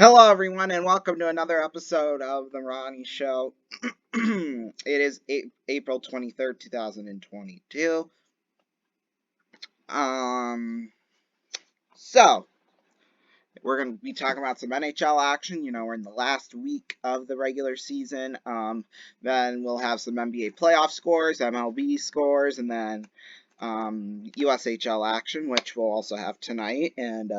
Hello, everyone, and welcome to another episode of the Ronnie Show. It is April 23rd, 2022. So we're going to be talking about some NHL action. We're in the last week of the regular season. Then we'll have some NBA playoff scores, MLB scores, and then USHL action, which we'll also have tonight. And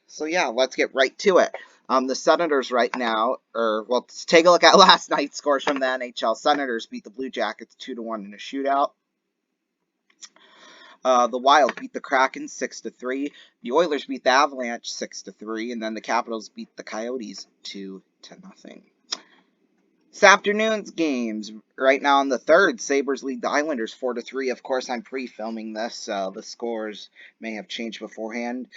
so, yeah, let's get right to it. The Senators right now, let's take a look at last night's scores from the NHL. Senators beat the Blue Jackets 2-1 in a shootout. The Wild beat the Kraken 6-3. The Oilers beat the Avalanche 6-3, and then the Capitals beat the Coyotes 2-0. This afternoon's games, right now in the third, Sabres lead the Islanders 4-3. Of course, I'm pre-filming this, so the scores may have changed beforehand.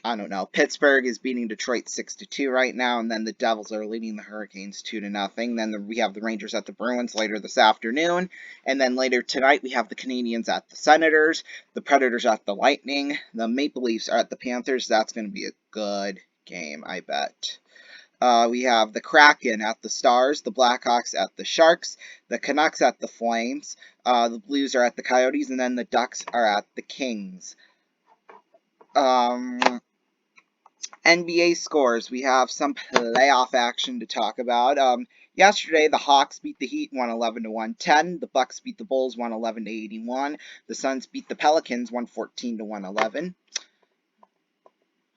I don't know. Pittsburgh is beating Detroit 6-2 right now, and then the Devils are leading the Hurricanes 2-0. Then we have the Rangers at the Bruins later this afternoon, and then later tonight we have the Canadiens at the Senators, the Predators at the Lightning, the Maple Leafs are at the Panthers. That's going to be a good game, I bet. We have the Kraken at the Stars, the Blackhawks at the Sharks, the Canucks at the Flames, the Blues are at the Coyotes, and then the Ducks are at the Kings. NBA scores. We have some playoff action to talk about. Yesterday, the Hawks beat the Heat 111-110. The Bucks beat the Bulls 111-81. The Suns beat the Pelicans 114-111.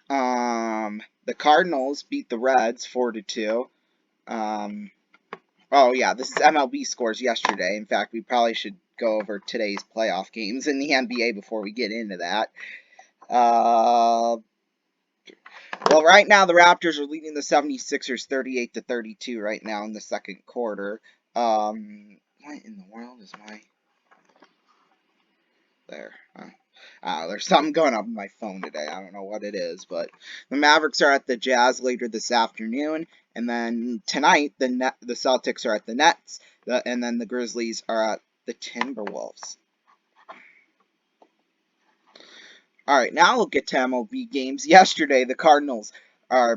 The Cardinals beat the Reds 4-2. Oh yeah, this is MLB scores yesterday. In fact, we probably should go over today's playoff games in the NBA before we get into that. Well, right now the Raptors are leading the 76ers 38-32 right now in the second quarter. What in the world is my... There. There's something going on with my phone today. I don't know what it is, but the Mavericks are at the Jazz later this afternoon, and then tonight the Celtics are at the Nets, and then the Grizzlies are at the Timberwolves. All right, now we'll get to MLB games. Yesterday, the Cardinals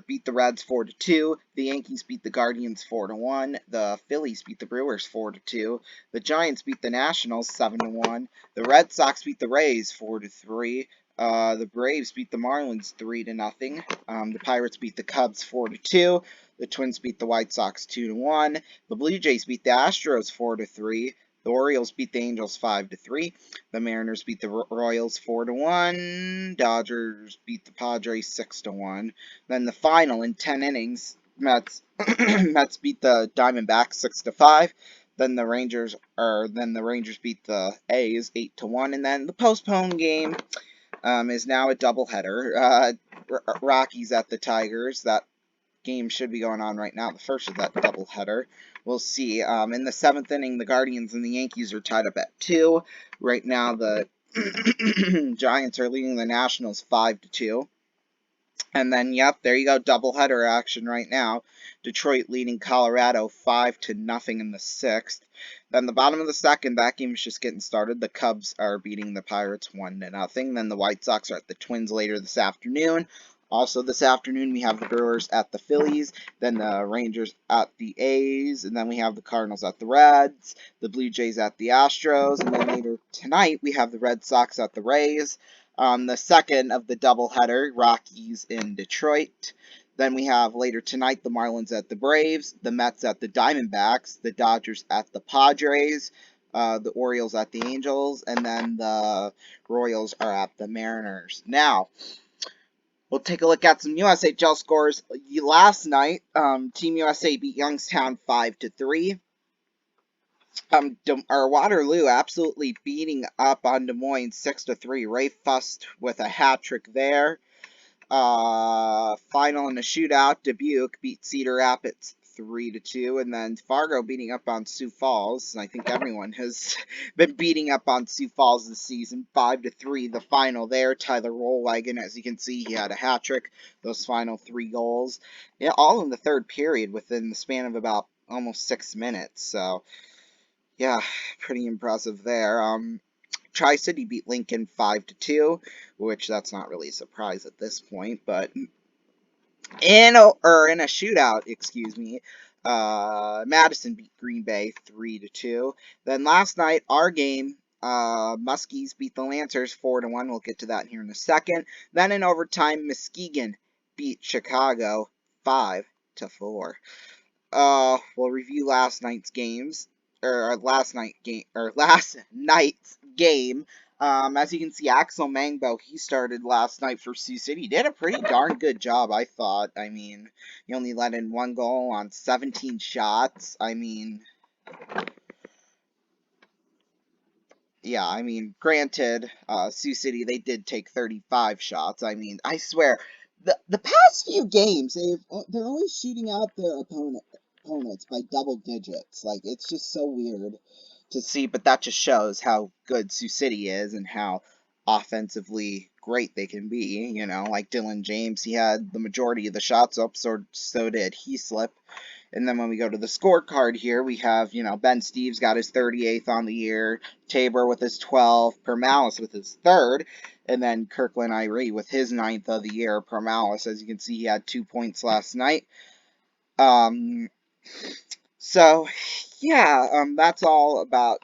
beat the Reds 4-2. The Yankees beat the Guardians 4-1. The Phillies beat the Brewers 4-2. The Giants beat the Nationals 7-1. The Red Sox beat the Rays 4-3. The Braves beat the Marlins 3-0. The Pirates beat the Cubs 4-2. The Twins beat the White Sox 2-1. The Blue Jays beat the Astros 4-3. The Orioles beat the Angels 5-3. The Mariners beat the Royals 4-1. Dodgers beat the Padres 6-1. Then the final in 10 innings, Mets beat the Diamondbacks 6-5. Then the Rangers beat the A's 8-1. And then the postponed game is now a doubleheader. Rockies at the Tigers. That game should be going on right now. The first of that doubleheader. We'll see. In the seventh inning, the Guardians and the Yankees are tied up at 2. Right now, the Giants are leading the Nationals 5-2. And then, yep, there you go, doubleheader action right now. Detroit leading Colorado 5-0 in the 6th. Then the bottom of the second, that game is just getting started. The Cubs are beating the Pirates 1-0. Then the White Sox are at the Twins later this afternoon. Also this afternoon, we have the Brewers at the Phillies, then the Rangers at the A's, and then we have the Cardinals at the Reds, the Blue Jays at the Astros, and then later tonight, we have the Red Sox at the Rays. The second of the doubleheader, Rockies in Detroit. Then we have later tonight the Marlins at the Braves, the Mets at the Diamondbacks, the Dodgers at the Padres, the Orioles at the Angels, and then the Royals are at the Mariners. Now, we'll take a look at some USHL scores. Last night, Team USA beat Youngstown 5-3. Waterloo absolutely beating up on Des Moines 6-3. Ray Fust with a hat trick there. Final in a shootout, Dubuque beat Cedar Rapids 3-2, and then Fargo beating up on Sioux Falls. I think everyone has been beating up on Sioux Falls this season, 5-3. The final there, Tyler Rollwagon, as you can see, he had a hat trick. Those final 3 goals, yeah, all in the third period within the span of about almost 6 minutes. So, yeah, pretty impressive there. Tri-City beat Lincoln 5-2, which that's not really a surprise at this point, but In a shootout, excuse me, Madison beat Green Bay 3-2. Then last night, our game, Muskies beat the Lancers 4-1. We'll get to that here in a second. Then in overtime, Muskegon beat Chicago 5-4. We'll review last night's games, or last night's game. As you can see, Axel Mangbo, he started last night for Sioux City. He did a pretty darn good job, I thought. I mean, he only let in 1 goal on 17 shots. I mean, yeah, I mean, granted, Sioux City, they did take 35 shots. I mean, I swear, the past few games, they're always shooting out their opponents by double digits. Like, it's just so weird to see, but that just shows how good Sioux City is and how offensively great they can be. You know, like Dylan James, he had the majority of the shots up, so did Heaslip. And then when we go to the scorecard here, we have, Ben Steves got his 38th on the year, Tabor with his 12th, Permalis with his 3rd, and then Kirkland Irie with his 9th of the year. Permalis, as you can see, he had 2 points last night. So, yeah, that's all about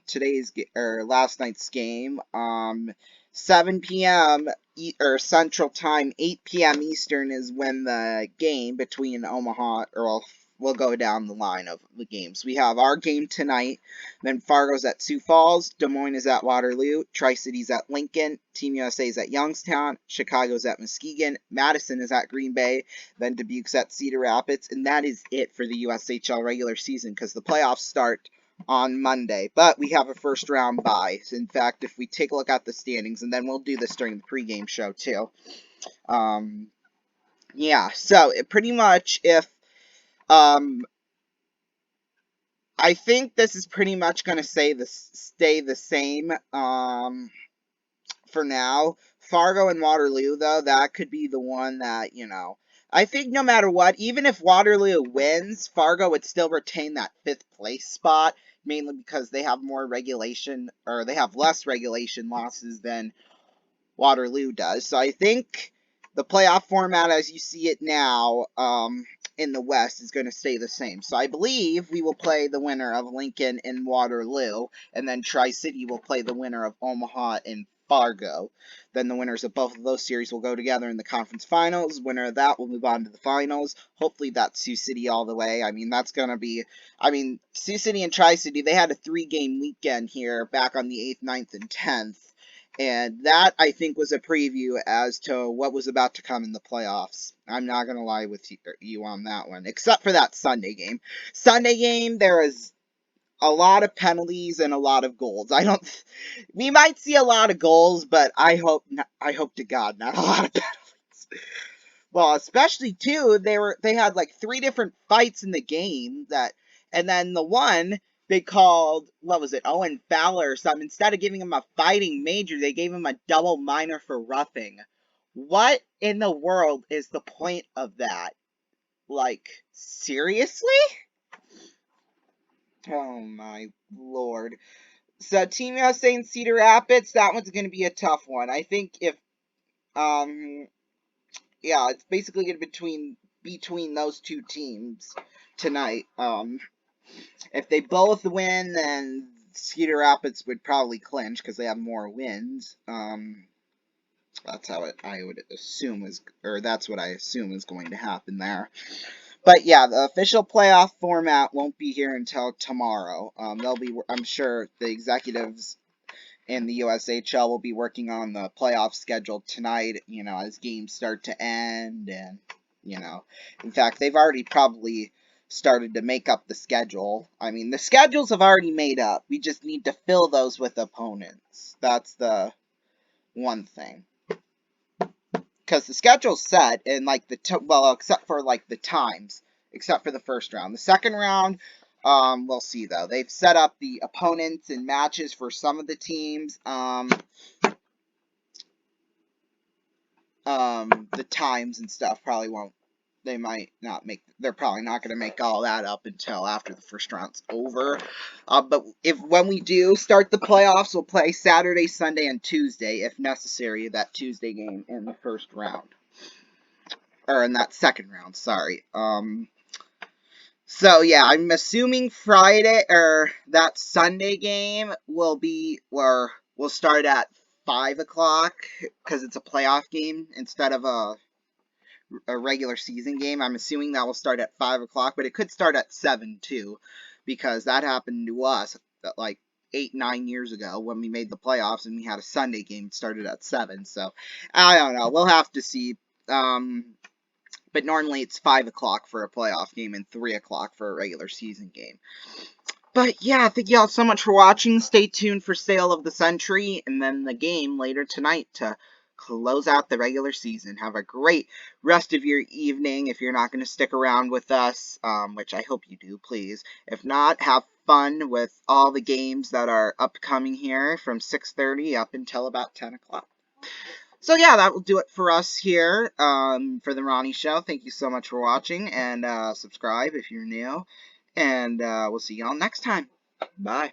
last night's game. 7 p.m. Central Time, 8 p.m. Eastern is when the game between Omaha, we'll go down the line of the games. We have our game tonight, then Fargo's at Sioux Falls, Des Moines is at Waterloo, Tri-City's at Lincoln, Team USA is at Youngstown, Chicago's at Muskegon, Madison is at Green Bay, then Dubuque's at Cedar Rapids, and that is it for the USHL regular season because the playoffs start on Monday. But we have a first round bye. In fact, if we take a look at the standings, and then we'll do this during the pregame show too. Yeah, so pretty much I think this is pretty much going to stay the same for now. Fargo and Waterloo, though, that could be the one that, I think no matter what, even if Waterloo wins, Fargo would still retain that 5th place spot, mainly because they have more regulation, or they have less regulation losses than Waterloo does. So I think the playoff format as you see it now in the West is going to stay the same. So I believe we will play the winner of Lincoln and Waterloo, and then Tri-City will play the winner of Omaha and Fargo. Then the winners of both of those series will go together in the conference finals. Winner of that will move on to the finals. Hopefully that's Sioux City all the way. I mean, that's going to be... I mean, Sioux City and Tri-City, they had a 3-game weekend here back on the 8th, 9th, and 10th. And that, I think, was a preview as to what was about to come in the playoffs. I'm not going to lie with you on that one, except for that Sunday game. Sunday game, there is a lot of penalties and a lot of goals. We might see a lot of goals, but I hope to God not a lot of penalties. Well, especially too, they had like 3 different fights in the game and then the one they called, what was it, Owen Fowler or something. Instead of giving him a fighting major, they gave him a double minor for roughing. What in the world is the point of that? Like, seriously? Oh my lord. So Team USA and Cedar Rapids, that one's going to be a tough one. I think yeah, it's basically going to be between those 2 teams tonight. If they both win, then Cedar Rapids would probably clinch because they have more wins. That's how I would assume that's what I assume is going to happen there. But yeah, the official playoff format won't be here until tomorrow. I'm sure the executives in the USHL will be working on the playoff schedule tonight, as games start to end. And, in fact, they've already probably started to make up the schedule. I mean, the schedules have already made up. We just need to fill those with opponents. That's the one thing. Because the schedule's set, and, except for, the times, except for the first round. The second round, we'll see, though. They've set up the opponents and matches for some of the teams. The times and stuff probably won't. They might not make. They're probably not going to make all that up until after the first round's over. But when we do start the playoffs, we'll play Saturday, Sunday, and Tuesday if necessary. That Tuesday game in the first round. or in that second round, sorry. So yeah, I'm assuming Friday or that Sunday game will be or will start at 5 o'clock because it's a playoff game instead of a regular season game. I'm assuming that will start at 5 o'clock, but it could start at 7 too, because that happened to us like 8, 9 years ago when we made the playoffs and we had a Sunday game started at 7. So I don't know. We'll have to see. But normally it's 5 o'clock for a playoff game and 3 o'clock for a regular season game. But yeah, thank y'all so much for watching. Stay tuned for Sale of the Century and then the game later tonight to close out the regular season. Have a great rest of your evening if you're not going to stick around with us, which I hope you do, please. If not, have fun with all the games that are upcoming here from 6:30 up until about 10 o'clock. So yeah, that will do it for us here for the Ronnie Show. Thank you so much for watching, and subscribe if you're new. And we'll see y'all next time. Bye.